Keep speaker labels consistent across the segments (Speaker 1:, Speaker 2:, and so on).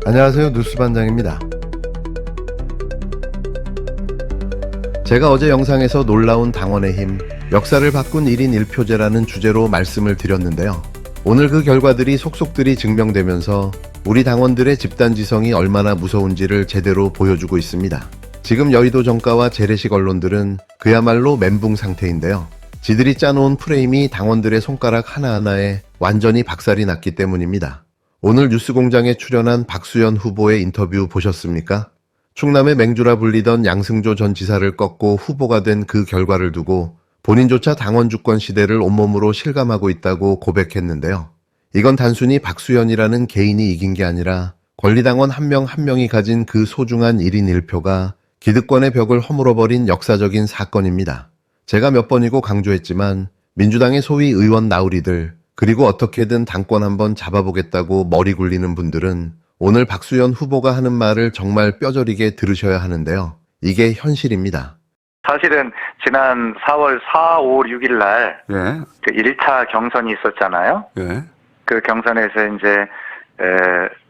Speaker 1: 안녕하세요, 뉴스반장입니다. 제가 어제 영상에서 놀라운 당원의 힘, 역사를 바꾼 1인 1표제라는 주제로 말씀을 드렸는데요. 오늘 그 결과들이 속속들이 증명되면서 우리 당원들의 집단지성이 얼마나 무서운지를 제대로 보여주고 있습니다. 지금 여의도 정가와 재래식 언론들은 그야말로 멘붕 상태인데요. 지들이 짜놓은 프레임이 당원들의 손가락 하나하나에 완전히 박살이 났기 때문입니다. 오늘 뉴스공장에 출연한 박수현 후보의 인터뷰 보셨습니까? 충남의 맹주라 불리던 양승조 전 지사를 꺾고 후보가 된 그 결과를 두고 본인조차 당원 주권 시대를 온몸으로 실감하고 있다고 고백했는데요. 이건 단순히 박수현이라는 개인이 이긴 게 아니라 권리당원 한 명 한 명이 가진 그 소중한 1인 1표가 기득권의 벽을 허물어버린 역사적인 사건입니다. 제가 몇 번이고 강조했지만 민주당의 소위 의원 나우리들, 그리고 어떻게든 당권 한번 잡아보겠다고 머리 굴리는 분들은 오늘 박수현 후보가 하는 말을 정말 뼈저리게 들으셔야 하는데요. 이게 현실입니다.
Speaker 2: 사실은 지난 4월 4, 5, 6일 날
Speaker 3: 예.
Speaker 2: 그 1차 경선이 있었잖아요.
Speaker 3: 예.
Speaker 2: 그 경선에서 이제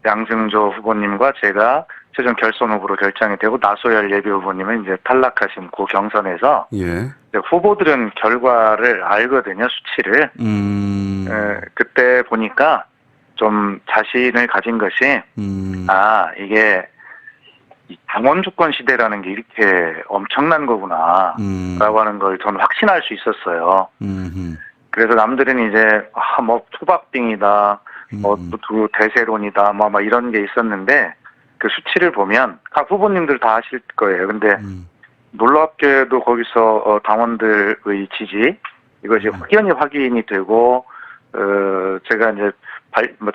Speaker 2: 양승조 후보님과 제가 최종 결선 후보로 결정이 되고 나소열 예비 후보님은 이제 탈락하신 그 경선에서
Speaker 3: 예.
Speaker 2: 후보들은 결과를 알거든요, 수치를. 그때 보니까 좀 자신을 가진 것이 이게 당원 주권 시대라는 게 이렇게 엄청난 거구나 라고 하는 걸 저는 확신할 수 있었어요. 그래서 남들은 이제 뭐 투박빙이다, 뭐 두 대세론이다, 뭐 이런 게 있었는데 그 수치를 보면 각 후보님들 다 아실 거예요. 근데 놀랍게도 거기서 당원들의 지지 이것이 확연히 확인이 되고 제가 이제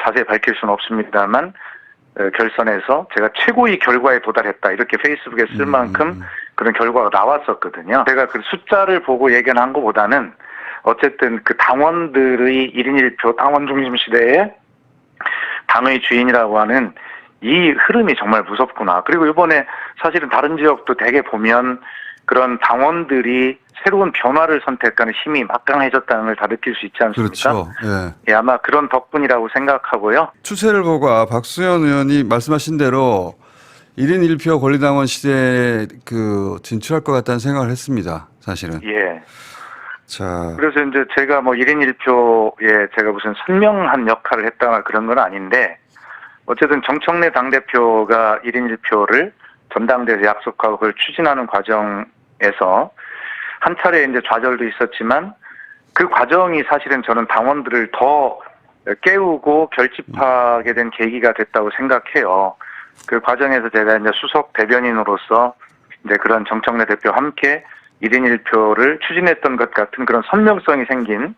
Speaker 2: 자세히 밝힐 수는 없습니다만 결선에서 제가 최고의 결과에 도달했다 이렇게 페이스북에 쓸 만큼 그런 결과가 나왔었거든요. 제가 그 숫자를 보고 예견한 것보다는 어쨌든 그 당원들의 1인 1표 당원 중심 시대에 당의 주인이라고 하는 이 흐름이 정말 무섭구나. 그리고 이번에 사실은 다른 지역도 되게 보면 그런 당원들이 새로운 변화를 선택하는 힘이 막강해졌다는 걸 다 느낄 수 있지 않습니까?
Speaker 3: 그렇죠. 예.
Speaker 2: 예, 아마 그런 덕분이라고 생각하고요.
Speaker 3: 추세를 보고 박수현 의원이 말씀하신 대로 1인 1표 권리당원 시대에 진출할 것 같다는 생각을 했습니다. 사실은.
Speaker 2: 예.
Speaker 3: 자.
Speaker 2: 그래서 이제 제가 뭐 1인 1표에 제가 무슨 선명한 역할을 했다거나 그런 건 아닌데 어쨌든 정청래 당대표가 1인 1표를 전당대회에서 약속하고 그걸 추진하는 과정에서 한 차례 이제 좌절도 있었지만 그 과정이 사실은 저는 당원들을 더 깨우고 결집하게 된 계기가 됐다고 생각해요. 그 과정에서 제가 이제 수석 대변인으로서 이제 그런 정청래 대표와 함께 1인 1표를 추진했던 것 같은 그런 선명성이 생긴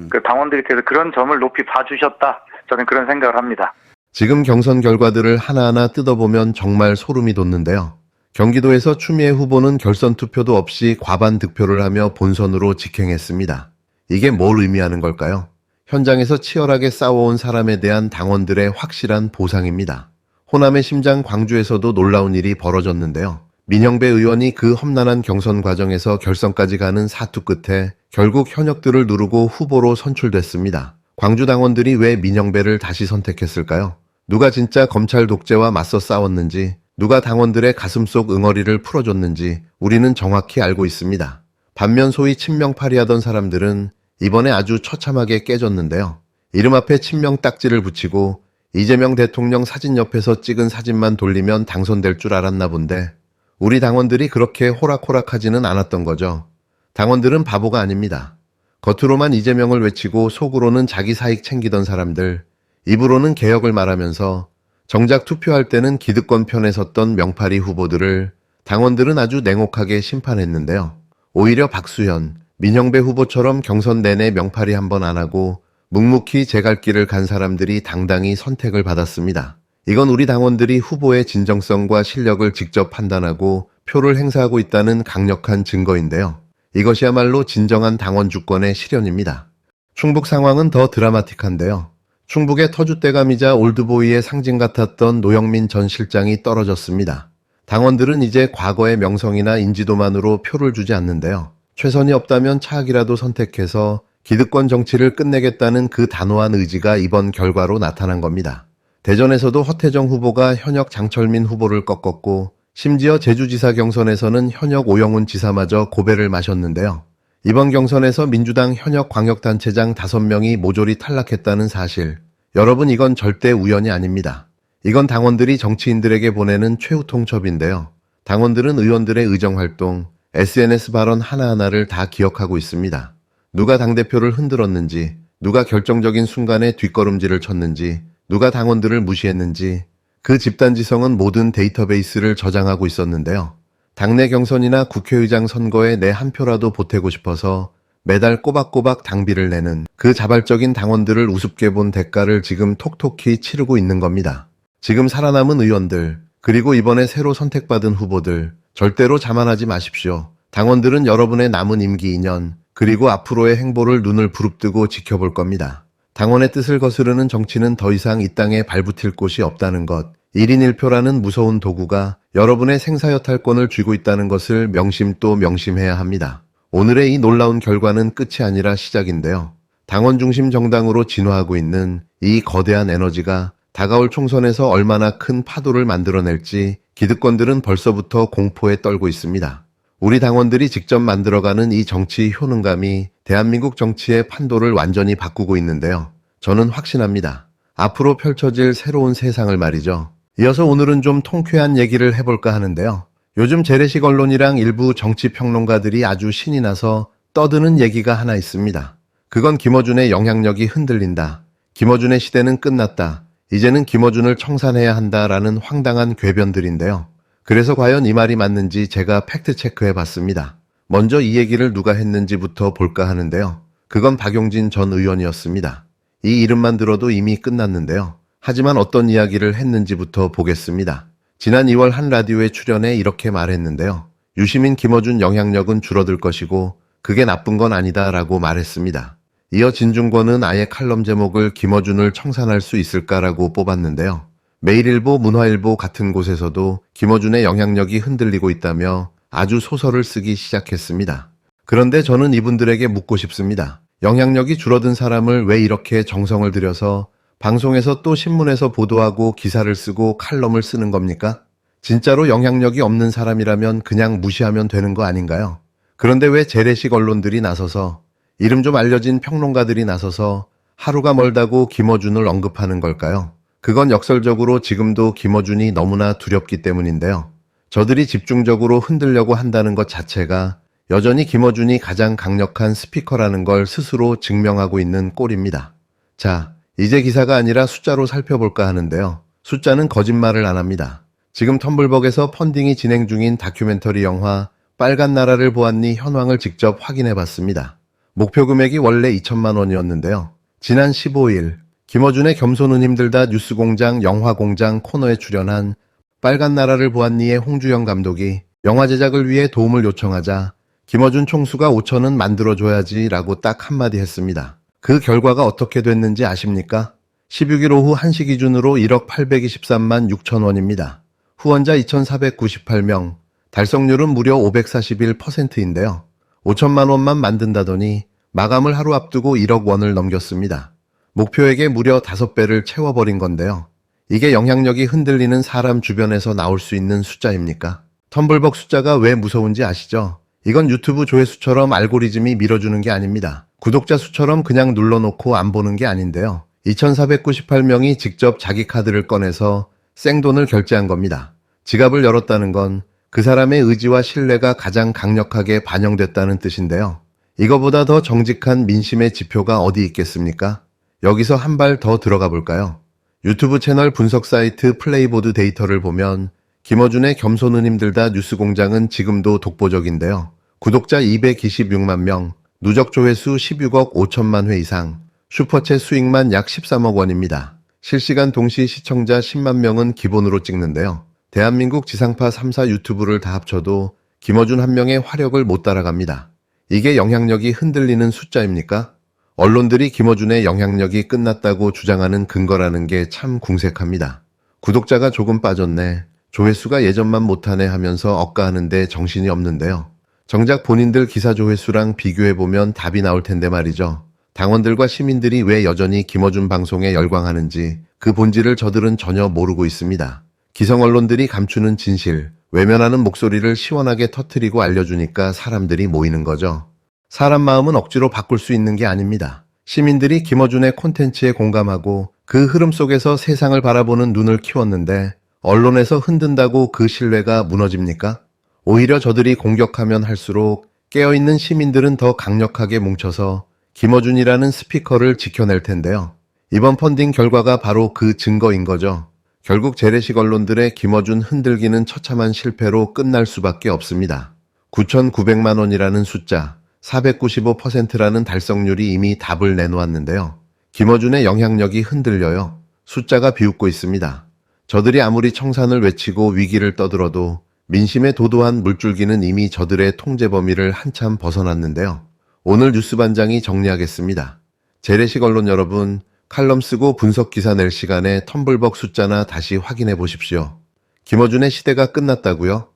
Speaker 2: 그 당원들께서 그런 점을 높이 봐주셨다. 저는 그런 생각을 합니다.
Speaker 1: 지금 경선 결과들을 하나하나 뜯어보면 정말 소름이 돋는데요. 경기도에서 추미애 후보는 결선 투표도 없이 과반 득표를 하며 본선으로 직행했습니다. 이게 뭘 의미하는 걸까요? 현장에서 치열하게 싸워온 사람에 대한 당원들의 확실한 보상입니다. 호남의 심장 광주에서도 놀라운 일이 벌어졌는데요. 민영배 의원이 그 험난한 경선 과정에서 결선까지 가는 사투 끝에 결국 현역들을 누르고 후보로 선출됐습니다. 광주 당원들이 왜 민영배를 다시 선택했을까요? 누가 진짜 검찰 독재와 맞서 싸웠는지, 누가 당원들의 가슴속 응어리를 풀어줬는지 우리는 정확히 알고 있습니다. 반면 소위 친명파리하던 사람들은 이번에 아주 처참하게 깨졌는데요. 이름 앞에 친명 딱지를 붙이고 이재명 대통령 사진 옆에서 찍은 사진만 돌리면 당선될 줄 알았나 본데 우리 당원들이 그렇게 호락호락하지는 않았던 거죠. 당원들은 바보가 아닙니다. 겉으로만 이재명을 외치고 속으로는 자기 사익 챙기던 사람들, 입으로는 개혁을 말하면서 정작 투표할 때는 기득권 편에 섰던 명파리 후보들을 당원들은 아주 냉혹하게 심판했는데요. 오히려 박수현, 민영배 후보처럼 경선 내내 명파리 한번 안 하고 묵묵히 제 갈 길을 간 사람들이 당당히 선택을 받았습니다. 이건 우리 당원들이 후보의 진정성과 실력을 직접 판단하고 표를 행사하고 있다는 강력한 증거인데요. 이것이야말로 진정한 당원 주권의 실현입니다. 충북 상황은 더 드라마틱한데요. 충북의 터줏대감이자 올드보이의 상징 같았던 노영민 전 실장이 떨어졌습니다. 당원들은 이제 과거의 명성이나 인지도만으로 표를 주지 않는데요. 최선이 없다면 차악이라도 선택해서 기득권 정치를 끝내겠다는 그 단호한 의지가 이번 결과로 나타난 겁니다. 대전에서도 허태정 후보가 현역 장철민 후보를 꺾었고 심지어 제주지사 경선에서는 현역 오영훈 지사마저 고배를 마셨는데요. 이번 경선에서 민주당 현역 광역단체장 5명이 모조리 탈락했다는 사실. 여러분, 이건 절대 우연이 아닙니다. 이건 당원들이 정치인들에게 보내는 최후 통첩인데요. 당원들은 의원들의 의정활동, SNS 발언 하나하나를 다 기억하고 있습니다. 누가 당대표를 흔들었는지, 누가 결정적인 순간에 뒷걸음질을 쳤는지, 누가 당원들을 무시했는지 그 집단지성은 모든 데이터베이스를 저장하고 있었는데요. 당내 경선이나 국회의장 선거에 내 한 표라도 보태고 싶어서 매달 꼬박꼬박 당비를 내는 그 자발적인 당원들을 우습게 본 대가를 지금 톡톡히 치르고 있는 겁니다. 지금 살아남은 의원들, 그리고 이번에 새로 선택받은 후보들, 절대로 자만하지 마십시오. 당원들은 여러분의 남은 임기 2년, 그리고 앞으로의 행보를 눈을 부릅뜨고 지켜볼 겁니다. 당원의 뜻을 거스르는 정치는 더 이상 이 땅에 발붙일 곳이 없다는 것, 1인 1표라는 무서운 도구가 여러분의 생사여탈권을 쥐고 있다는 것을 명심 또 명심해야 합니다. 오늘의 이 놀라운 결과는 끝이 아니라 시작인데요. 당원 중심 정당으로 진화하고 있는 이 거대한 에너지가 다가올 총선에서 얼마나 큰 파도를 만들어낼지 기득권들은 벌써부터 공포에 떨고 있습니다. 우리 당원들이 직접 만들어가는 이 정치 효능감이 대한민국 정치의 판도를 완전히 바꾸고 있는데요. 저는 확신합니다. 앞으로 펼쳐질 새로운 세상을 말이죠. 이어서 오늘은 좀 통쾌한 얘기를 해볼까 하는데요. 요즘 재래식 언론이랑 일부 정치평론가들이 아주 신이 나서 떠드는 얘기가 하나 있습니다. 그건 김어준의 영향력이 흔들린다. 김어준의 시대는 끝났다. 이제는 김어준을 청산해야 한다라는 황당한 궤변들인데요. 그래서 과연 이 말이 맞는지 제가 팩트체크해 봤습니다. 먼저 이 얘기를 누가 했는지부터 볼까 하는데요. 그건 박용진 전 의원이었습니다. 이 이름만 들어도 이미 끝났는데요. 하지만 어떤 이야기를 했는지부터 보겠습니다. 지난 2월 한 라디오에 출연해 이렇게 말했는데요. 유시민 김어준 영향력은 줄어들 것이고 그게 나쁜 건 아니다라고 말했습니다. 이어 진중권은 아예 칼럼 제목을 김어준을 청산할 수 있을까라고 뽑았는데요. 매일일보, 문화일보 같은 곳에서도 김어준의 영향력이 흔들리고 있다며 아주 소설을 쓰기 시작했습니다. 그런데 저는 이분들에게 묻고 싶습니다. 영향력이 줄어든 사람을 왜 이렇게 정성을 들여서 방송에서 또 신문에서 보도하고 기사를 쓰고 칼럼을 쓰는 겁니까? 진짜로 영향력이 없는 사람이라면 그냥 무시하면 되는 거 아닌가요? 그런데 왜 재래식 언론들이 나서서 이름 좀 알려진 평론가들이 나서서 하루가 멀다고 김어준을 언급하는 걸까요? 그건 역설적으로 지금도 김어준이 너무나 두렵기 때문인데요. 저들이 집중적으로 흔들려고 한다는 것 자체가 여전히 김어준이 가장 강력한 스피커라는 걸 스스로 증명하고 있는 꼴입니다. 자, 이제 기사가 아니라 숫자로 살펴볼까 하는데요. 숫자는 거짓말을 안 합니다. 지금 텀블벅에서 펀딩이 진행 중인 다큐멘터리 영화 빨간 나라를 보았니 현황을 직접 확인해 봤습니다. 목표 금액이 원래 2천만 원이었는데요. 지난 15일 김어준의 겸손은 힘들다 뉴스공장 영화공장 코너에 출연한 빨간 나라를 보았니의 홍주영 감독이 영화 제작을 위해 도움을 요청하자 김어준 총수가 5천은 만들어줘야지 라고 딱 한마디 했습니다. 그 결과가 어떻게 됐는지 아십니까? 16일 오후 1시 기준으로 1억 823만 6천 원입니다. 후원자 2,498명, 달성률은 무려 541%인데요. 5천만 원만 만든다더니 마감을 하루 앞두고 1억 원을 넘겼습니다. 목표액의 무려 5배를 채워버린 건데요. 이게 영향력이 흔들리는 사람 주변에서 나올 수 있는 숫자입니까? 텀블벅 숫자가 왜 무서운지 아시죠? 이건 유튜브 조회수처럼 알고리즘이 밀어주는 게 아닙니다. 구독자 수처럼 그냥 눌러놓고 안 보는 게 아닌데요. 2,498명이 직접 자기 카드를 꺼내서 생돈을 결제한 겁니다. 지갑을 열었다는 건 그 사람의 의지와 신뢰가 가장 강력하게 반영됐다는 뜻인데요. 이거보다 더 정직한 민심의 지표가 어디 있겠습니까? 여기서 한 발 더 들어가 볼까요? 유튜브 채널 분석 사이트 플레이보드 데이터를 보면 김어준의 겸손은 힘들다 뉴스공장은 지금도 독보적인데요. 구독자 226만 명, 누적 조회수 16억 5천만 회 이상, 슈퍼챗 수익만 약 13억 원입니다. 실시간 동시 시청자 10만 명은 기본으로 찍는데요. 대한민국 지상파 3사 유튜브를 다 합쳐도 김어준 한 명의 화력을 못 따라갑니다. 이게 영향력이 흔들리는 숫자입니까? 언론들이 김어준의 영향력이 끝났다고 주장하는 근거라는 게 참 궁색합니다. 구독자가 조금 빠졌네, 조회수가 예전만 못하네 하면서 억까하는데 정신이 없는데요. 정작 본인들 기사 조회수랑 비교해보면 답이 나올 텐데 말이죠. 당원들과 시민들이 왜 여전히 김어준 방송에 열광하는지 그 본질을 저들은 전혀 모르고 있습니다. 기성 언론들이 감추는 진실, 외면하는 목소리를 시원하게 터뜨리고 알려주니까 사람들이 모이는 거죠. 사람 마음은 억지로 바꿀 수 있는 게 아닙니다. 시민들이 김어준의 콘텐츠에 공감하고 그 흐름 속에서 세상을 바라보는 눈을 키웠는데 언론에서 흔든다고 그 신뢰가 무너집니까? 오히려 저들이 공격하면 할수록 깨어있는 시민들은 더 강력하게 뭉쳐서 김어준이라는 스피커를 지켜낼 텐데요. 이번 펀딩 결과가 바로 그 증거인 거죠. 결국 재래식 언론들의 김어준 흔들기는 처참한 실패로 끝날 수밖에 없습니다. 9,900만 원이라는 숫자, 495%라는 달성률이 이미 답을 내놓았는데요. 김어준의 영향력이 흔들려요. 숫자가 비웃고 있습니다. 저들이 아무리 청산을 외치고 위기를 떠들어도 민심의 도도한 물줄기는 이미 저들의 통제 범위를 한참 벗어났는데요. 오늘 뉴스반장이 정리하겠습니다. 재래식 언론 여러분, 칼럼 쓰고 분석 기사 낼 시간에 텀블벅 숫자나 다시 확인해 보십시오. 김어준의 시대가 끝났다고요?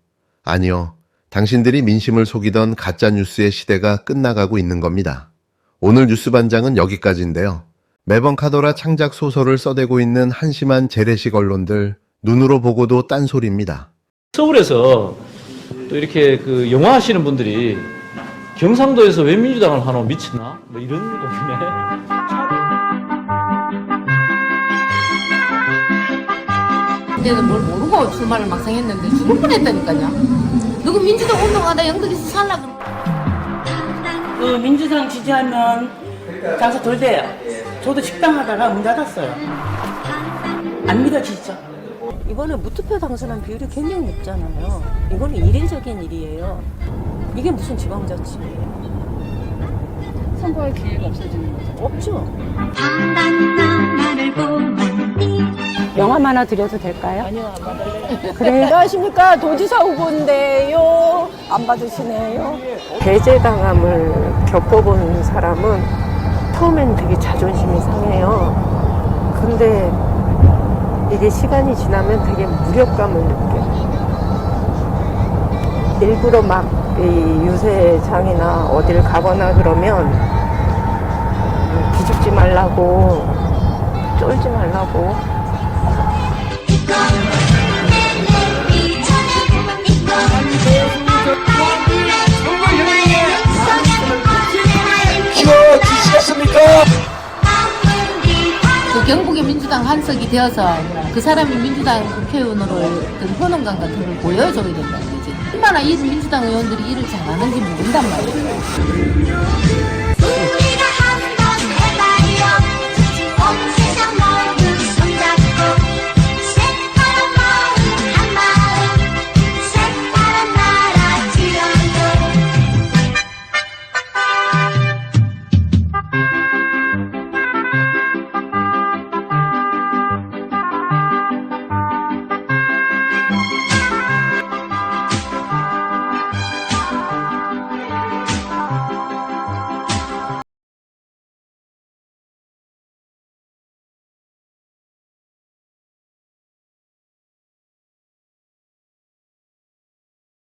Speaker 1: 아니요. 당신들이 민심을 속이던 가짜뉴스의 시대가 끝나가고 있는 겁니다. 오늘 뉴스반장은 여기까지인데요. 매번 카더라 창작 소설을 써대고 있는 한심한 재래식 언론들, 눈으로 보고도 딴소리입니다.
Speaker 4: 서울에서 또 이렇게 그 영화 하시는 분들이 경상도에서 왜 민주당을 하나 미쳤나? 뭐 이런 고민에.
Speaker 5: 그때는 뭘 모르고 출마를 막상 했는데 죽을 뻔했다니까요. 누구 민주당 운동하다 영덕에서 살라
Speaker 6: 그 민주당 지지하면 장사 덜 돼요. 저도 식당 하다가 문 닫았어요. 안 믿어지죠?
Speaker 7: 이번에 무투표 당선한 비율이 굉장히 높잖아요. 이거는 이례적인 일이에요. 이게 무슨 지방자치예요?
Speaker 8: 선거의 기회가 없어지는 거죠?
Speaker 7: 없죠.
Speaker 8: 명함 하나 드려도 될까요?
Speaker 7: 아니요, 안 받을래요. 그래. 안녕하십니까. 도지사 후보인데요. 안 받으시네요. 배제당함을 겪어본 사람은 처음엔 되게 자존심이 상해요. 근데 이게 시간이 지나면 되게 무력감을 느껴요. 일부러 막 이 유세장이나 어딜 가거나 그러면 기죽지 말라고, 쫄지 말라고.
Speaker 5: 그 경북의 민주당 한석이 되어서 그 사람이 민주당 국회의원으로 어떤 효능감 같은 걸 보여줘야 된다는 거지. 얼마나 이 민주당 의원들이 일을 잘하는지 모른단 말이에요.